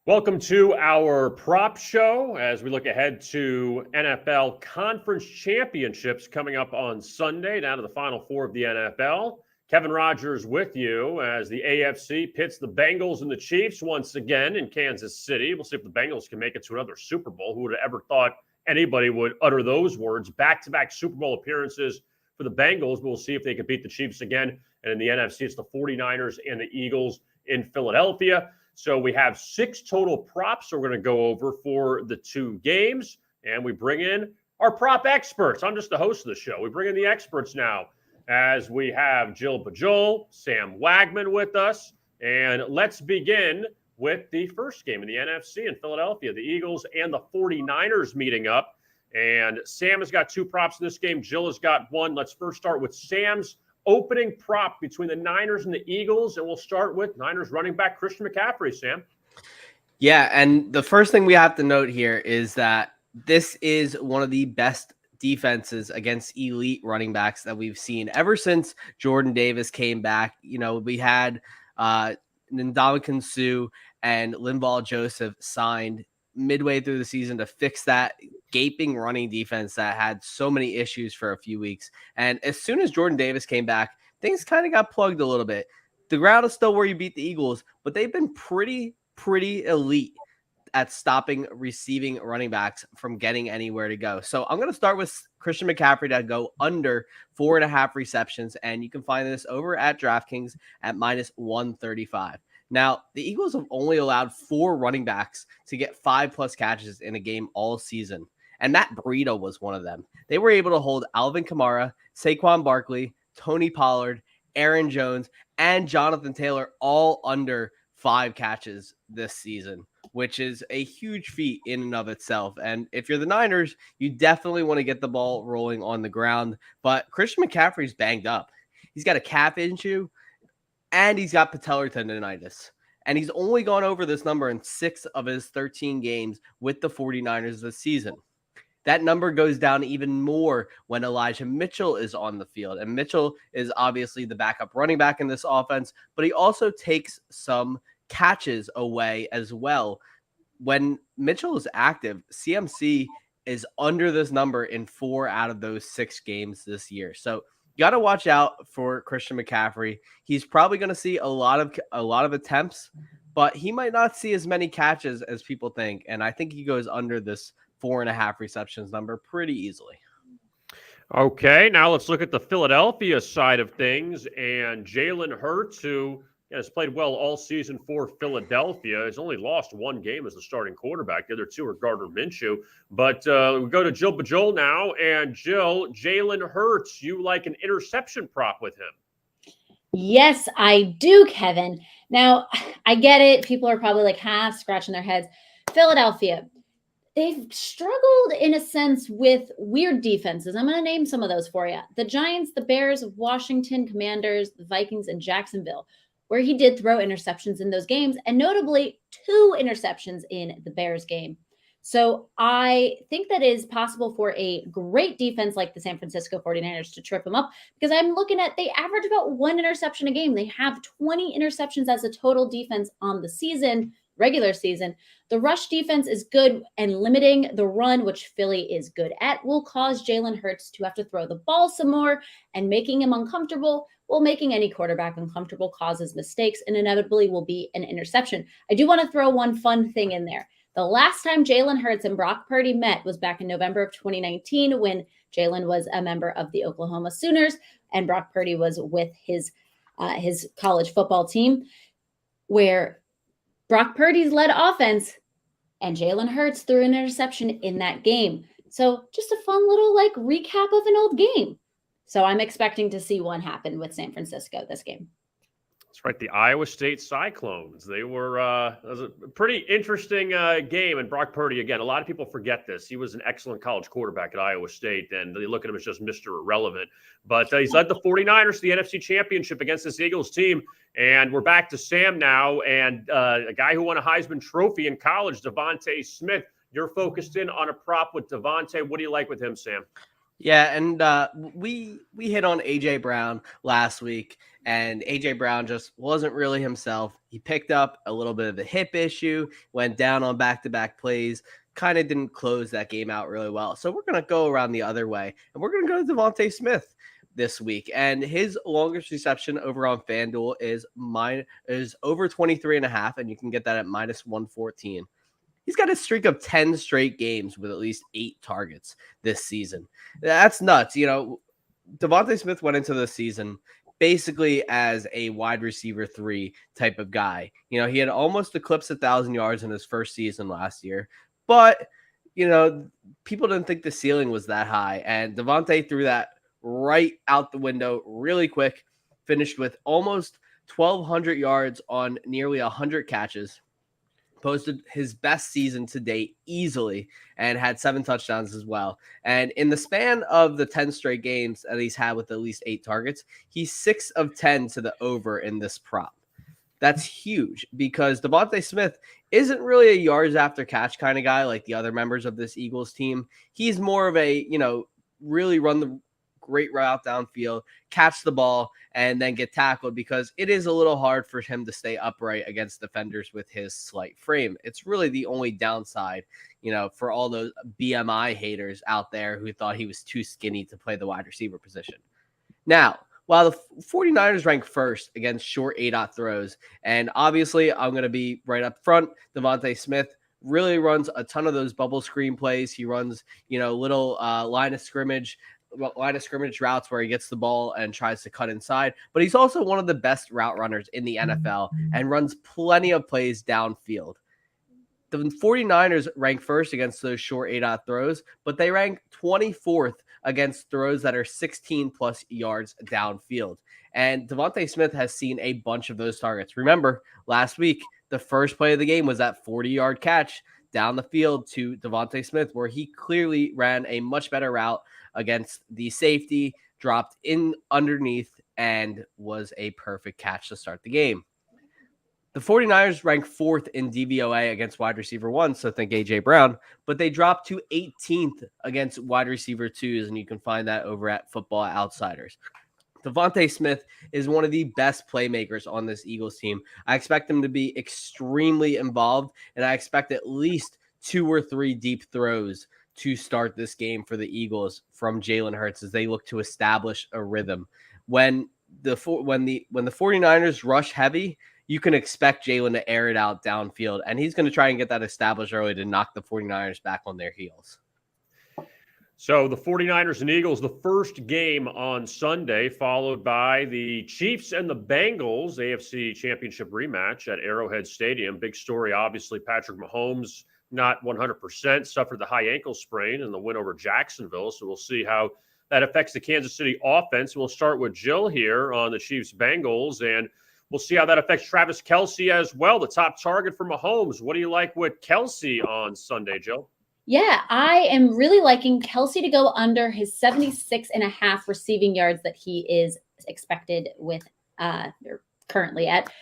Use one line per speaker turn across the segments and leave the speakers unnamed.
Welcome to our prop show as we look ahead to NFL Conference Championships coming up on Sunday, down to the Final Four of the NFL. Kevin Rogers with you as the AFC pits the Bengals and the Chiefs once again in Kansas City. We'll see if the Bengals can make it to another Super Bowl. Who would have ever thought anybody would utter those words? Back-to-back Super Bowl appearances for the Bengals. We'll see if they can beat the Chiefs again. And in the NFC, it's the 49ers and the Eagles in Philadelphia. So we have 6 total props we're going to go over for the 2 games, and we bring in our prop experts. I'm just the host of the show. We bring in the experts now as we have Bijolle Sam Wagman with us. And let's begin with the first game in the NFC in Philadelphia, the Eagles and the 49ers meeting up. And Sam has got 2 props in this game. Jill has got 1. Let's first start with Sam's opening prop between the Niners and the Eagles, and we'll start with Niners running back Christian McCaffrey, Sam.
Yeah, and the first thing we have to note here is that this is one of the best defenses against elite running backs that we've seen ever since Jordan Davis came back. You know, we had Ndamukong Suh and Linval Joseph signed midway through the season to fix that gaping running defense that had so many issues for a few weeks. And as soon as Jordan Davis came back, things kind of got plugged a little bit. The ground is still where you beat the Eagles, but they've been pretty elite at stopping receiving running backs from getting anywhere to go. So I'm going to start with Christian McCaffrey to go under 4.5 receptions. And you can find this over at DraftKings at -135. Now, the Eagles have only allowed 4 running backs to get 5+ catches in a game all season, and Matt Breida was one of them. They were able to hold Alvin Kamara, Saquon Barkley, Tony Pollard, Aaron Jones, and Jonathan Taylor all under 5 catches this season, which is a huge feat in and of itself. And if you're the Niners, you definitely want to get the ball rolling on the ground. But Christian McCaffrey's banged up. He's got a calf issue, and he's got patellar tendonitis. And he's only gone over this number in 6 of his 13 games with the 49ers this season. That number goes down even more when Elijah Mitchell is on the field. And Mitchell is obviously the backup running back in this offense, but he also takes some catches away as well. When Mitchell is active, CMC is under this number in 4 out of those 6 games this year. So you got to watch out for Christian McCaffrey. He's probably going to see a lot of attempts, but he might not see as many catches as people think. And I think he goes under this 4.5 receptions number pretty easily.
Okay, now let's look at the Philadelphia side of things. And Jalen Hurts, who has played well all season for Philadelphia, has only lost 1 game as the starting quarterback. The other 2 are Gardner Minshew. But we go to Jill Bijolle now. And Jill, Jalen Hurts, you like an interception prop with him?
Yes, I do, Kevin. Now, I get it. People are probably like half scratching their heads. Philadelphia, they've struggled in a sense with weird defenses. I'm going to name some of those for you. The Giants, the Bears, Washington Commanders, the Vikings, and Jacksonville, where he did throw interceptions in those games, and notably 2 interceptions in the Bears game. So I think that is possible for a great defense like the San Francisco 49ers to trip him up, because I'm looking at, they average about 1 interception a game. They have 20 interceptions as a total defense on the season, regular season. The rush defense is good, and limiting the run, which Philly is good at, will cause Jalen Hurts to have to throw the ball some more, and making him uncomfortable. Well, making any quarterback uncomfortable causes mistakes and inevitably will be an interception. I do want to throw one fun thing in there. The last time Jalen Hurts and Brock Purdy met was back in November of 2019, when Jalen was a member of the Oklahoma Sooners and Brock Purdy was with his college football team, where Brock Purdy's led offense and Jalen Hurts threw an interception in that game. So just a fun little recap of an old game. So I'm expecting to see one happen with San Francisco this game.
That's right, the Iowa State Cyclones. They were it was a pretty interesting game. And Brock Purdy, again, a lot of people forget this. He was an excellent college quarterback at Iowa State, and they look at him as just Mr. Irrelevant. But he's led the 49ers to the NFC Championship against this Eagles team. And we're back to Sam now, and a guy who won a Heisman Trophy in college, Devonta Smith. You're focused in on a prop with Devonta. What do you like with him, Sam?
Yeah, and we hit on AJ Brown last week, and AJ Brown just wasn't really himself. He picked up a little bit of a hip issue, went down on back-to-back plays, kind of didn't close that game out really well. So we're gonna go around the other way, and we're gonna go to Devonta Smith this week, and his longest reception over on FanDuel is over 23.5, and you can get that at -114. He's got a streak of 10 straight games with at least 8 targets this season. That's nuts. Devonta Smith went into the season basically as a wide receiver 3 type of guy. He had almost eclipsed 1,000 yards in his first season last year, but people didn't think the ceiling was that high, and Devonta threw that right out the window really quick, finished with almost 1,200 yards on nearly 100 catches, posted his best season to date easily, and had 7 touchdowns as well. And in the span of the 10 straight games that he's had with at least 8 targets, he's 6 of 10 to the over in this prop. That's huge because Devonta Smith isn't really a yards after catch kind of guy like the other members of this Eagles team. He's more of a, really run the great route downfield, catch the ball, and then get tackled, because it is a little hard for him to stay upright against defenders with his slight frame. It's really the only downside, for all those BMI haters out there who thought he was too skinny to play the wide receiver position. Now, while the 49ers rank first against short A-dot throws, and obviously I'm going to be right up front, Devonta Smith really runs a ton of those bubble screen plays. He runs, little line of scrimmage routes where he gets the ball and tries to cut inside. But he's also one of the best route runners in the NFL and runs plenty of plays downfield. The 49ers rank first against those short A-dot throws, but they rank 24th against throws that are 16 plus yards downfield. And Devonta Smith has seen a bunch of those targets. Remember, last week, the first play of the game was that 40-yard catch down the field to Devonta Smith, where he clearly ran a much better route against the safety, dropped in underneath, and was a perfect catch to start the game. The 49ers rank 4th in DVOA against wide receiver 1, so think A.J. Brown, but they dropped to 18th against wide receiver 2s, and you can find that over at Football Outsiders. Devonta Smith is one of the best playmakers on this Eagles team. I expect him to be extremely involved, and I expect at least 2 or 3 deep throws to start this game for the Eagles from Jalen Hurts as they look to establish a rhythm. When the 49ers rush heavy, you can expect Jalen to air it out downfield, and he's going to try and get that established early to knock the 49ers back on their heels.
So the 49ers and Eagles, the first game on Sunday, followed by the Chiefs and the Bengals AFC Championship rematch at Arrowhead Stadium. Big story, obviously, Patrick Mahomes not 100%, suffered the high ankle sprain in the win over Jacksonville. So we'll see how that affects the Kansas City offense. We'll start with Jill here on the Chiefs-Bengals, and we'll see how that affects Travis Kelce as well, the top target for Mahomes. What do you like with Kelce on Sunday, Jill?
Yeah, I am really liking Kelce to go under his 76.5 receiving yards that he is expected with, or currently at,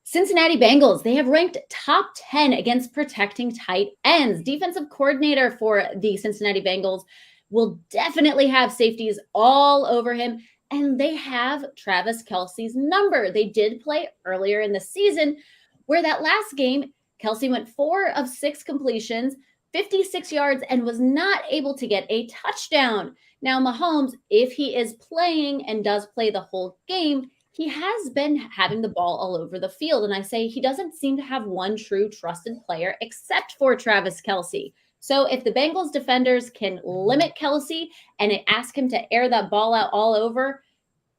Cincinnati Bengals, they have ranked top 10 against protecting tight ends. Defensive coordinator for the Cincinnati Bengals will definitely have safeties all over him, and they have Travis Kelce's number. They did play earlier in the season where that last game, Kelce went 4 of 6 completions, 56 yards, and was not able to get a touchdown. Now, Mahomes, if he is playing and does play the whole game, he has been having the ball all over the field. And I say he doesn't seem to have one true trusted player except for Travis Kelce. So if the Bengals defenders can limit Kelce and ask him to air that ball out all over,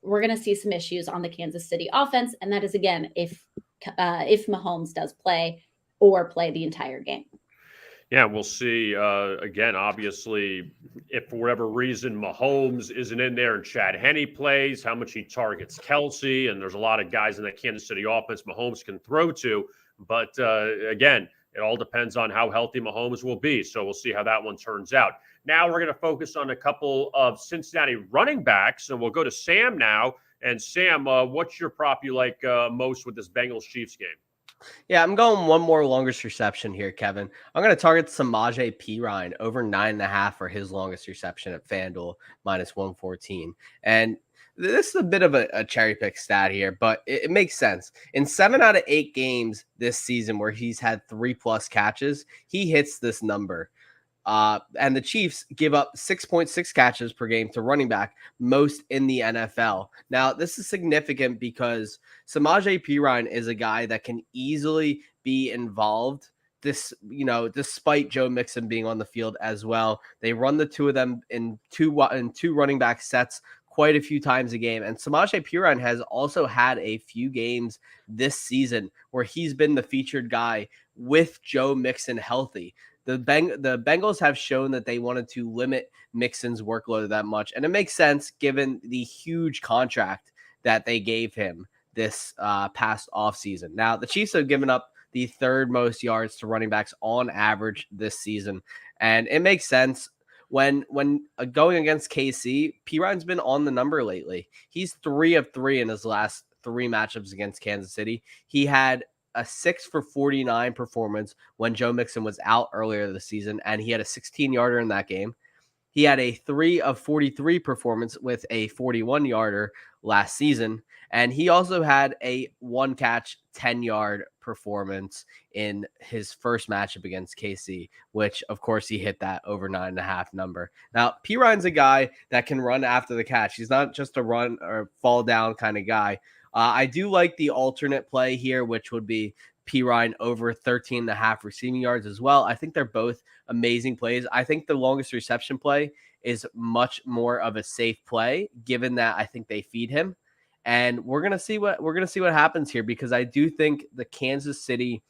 we're going to see some issues on the Kansas City offense. And that is, again, if Mahomes does play or play the entire game.
Yeah, we'll see. Again, obviously, if for whatever reason Mahomes isn't in there and Chad Henne plays, how much he targets Kelce, and there's a lot of guys in that Kansas City offense Mahomes can throw to. But again, it all depends on how healthy Mahomes will be. So we'll see how that one turns out. Now we're going to focus on a couple of Cincinnati running backs, and we'll go to Sam now. And Sam, what's your prop you like most with this Bengals-Chiefs game?
Yeah, I'm going one more longest reception here, Kevin. I'm going to target Samje Perine over 9.5 for his longest reception at FanDuel -114. And this is a bit of a cherry pick stat here, but it makes sense. In 7 out of 8 games this season where he's had 3+ catches, he hits this number. And the Chiefs give up 6.6 catches per game to running back, most in the NFL. Now, this is significant because Samje Perine is a guy that can easily be involved. Despite Joe Mixon being on the field as well, they run the two of them in two running back sets quite a few times a game. And Samje Perine has also had a few games this season where he's been the featured guy with Joe Mixon healthy. The Bengals have shown that they wanted to limit Mixon's workload that much, and it makes sense given the huge contract that they gave him this past offseason. Now, the Chiefs have given up the 3rd most yards to running backs on average this season, and it makes sense. When going against KC, Perine's been on the number lately. He's 3 of 3 in his last 3 matchups against Kansas City. He had a 6 for 49 performance when Joe Mixon was out earlier this season, and he had a 16-yarder in that game. He had a 3 of 43 performance with a 41-yarder last season, and he also had a 1-catch, 10-yard performance in his first matchup against KC, which, of course, he hit that over 9.5 number. Now, Perine's a guy that can run after the catch. He's not just a run or fall down kind of guy. I do like the alternate play here, which would be Perine over 13.5 receiving yards as well. I think they're both amazing plays. I think the longest reception play is much more of a safe play, given that I think they feed him. And we're gonna see what happens here, because I do think the Kansas City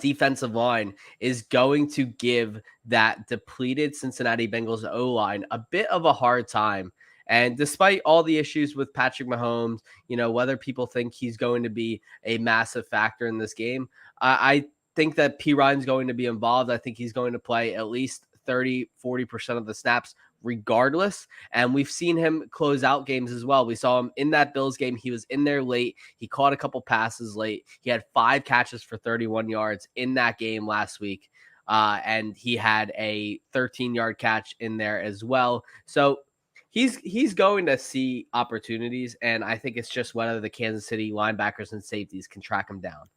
defensive line is going to give that depleted Cincinnati Bengals O-line a bit of a hard time. And despite all the issues with Patrick Mahomes, whether people think he's going to be a massive factor in this game, I think that Perine's going to be involved. I think he's going to play at least 30-40% of the snaps regardless. And we've seen him close out games as well. We saw him in that Bills game. He was in there late. He caught a couple passes late. He had 5 catches for 31 yards in that game last week. And he had a 13-yard catch in there as well. So he's going to see opportunities, and I think it's just whether the Kansas City linebackers and safeties can track him down.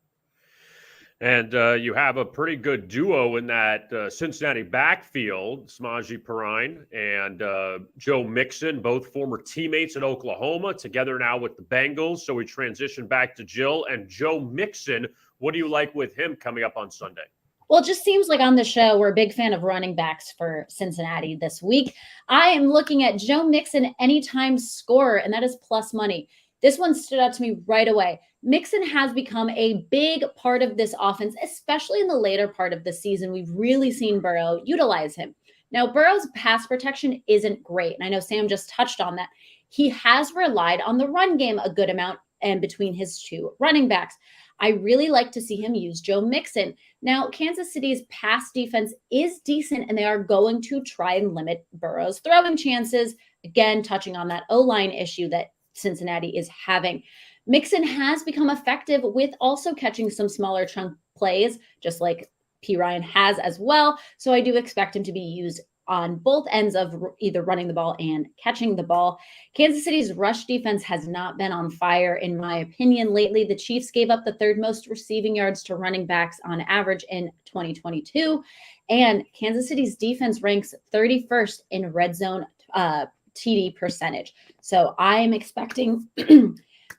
And you have a pretty good duo in that Cincinnati backfield, Samje Perine and Joe Mixon, both former teammates at Oklahoma, together now with the Bengals. So we transition back to Jill and Joe Mixon. What do you like with him coming up on Sunday?
Well, it just seems like on the show, we're a big fan of running backs for Cincinnati this week. I am looking at Joe Mixon anytime scorer, and that is plus money. This one stood out to me right away. Mixon has become a big part of this offense, especially in the later part of the season. We've really seen Burrow utilize him. Now, Burrow's pass protection isn't great, and I know Sam just touched on that. He has relied on the run game a good amount and between his 2 running backs. I really like to see him use Joe Mixon. Now, Kansas City's pass defense is decent, and they are going to try and limit Burrow's throwing chances. Again, touching on that O-line issue that Cincinnati is having. Mixon has become effective with also catching some smaller chunk plays, just like Perine has as well. So I do expect him to be used on both ends of either running the ball and catching the ball. Kansas City's rush defense has not been on fire, in my opinion, lately. The Chiefs gave up the 3rd most receiving yards to running backs on average in 2022. And Kansas City's defense ranks 31st in red zone TD percentage. So I'm expecting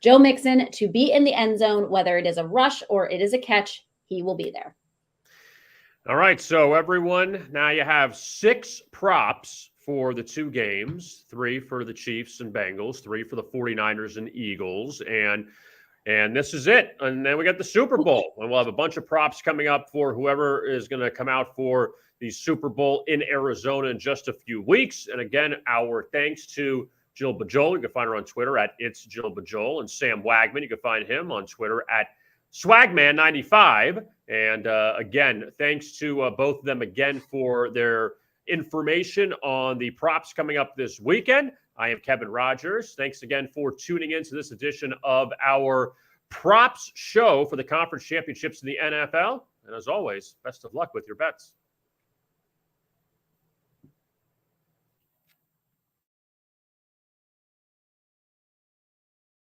Joe Mixon to be in the end zone, whether it is a rush or it is a catch, he will be there.
All right, so everyone, now you have 6 props for the 2 games, 3 for the Chiefs and Bengals, 3 for the 49ers and Eagles, and this is it. And then we got the Super Bowl, and we'll have a bunch of props coming up for whoever is going to come out for the Super Bowl in Arizona in just a few weeks. And again, our thanks to Jill Bijolle. You can find her on Twitter at It's Jill Bijolle, and Sam Wagman. You can find him on Twitter at Swagman95. And again, thanks to both of them again for their information on the props coming up this weekend. I am Kevin Rogers. Thanks again for tuning in to this edition of our props show for the conference championships in the NFL. And as always, best of luck with your bets.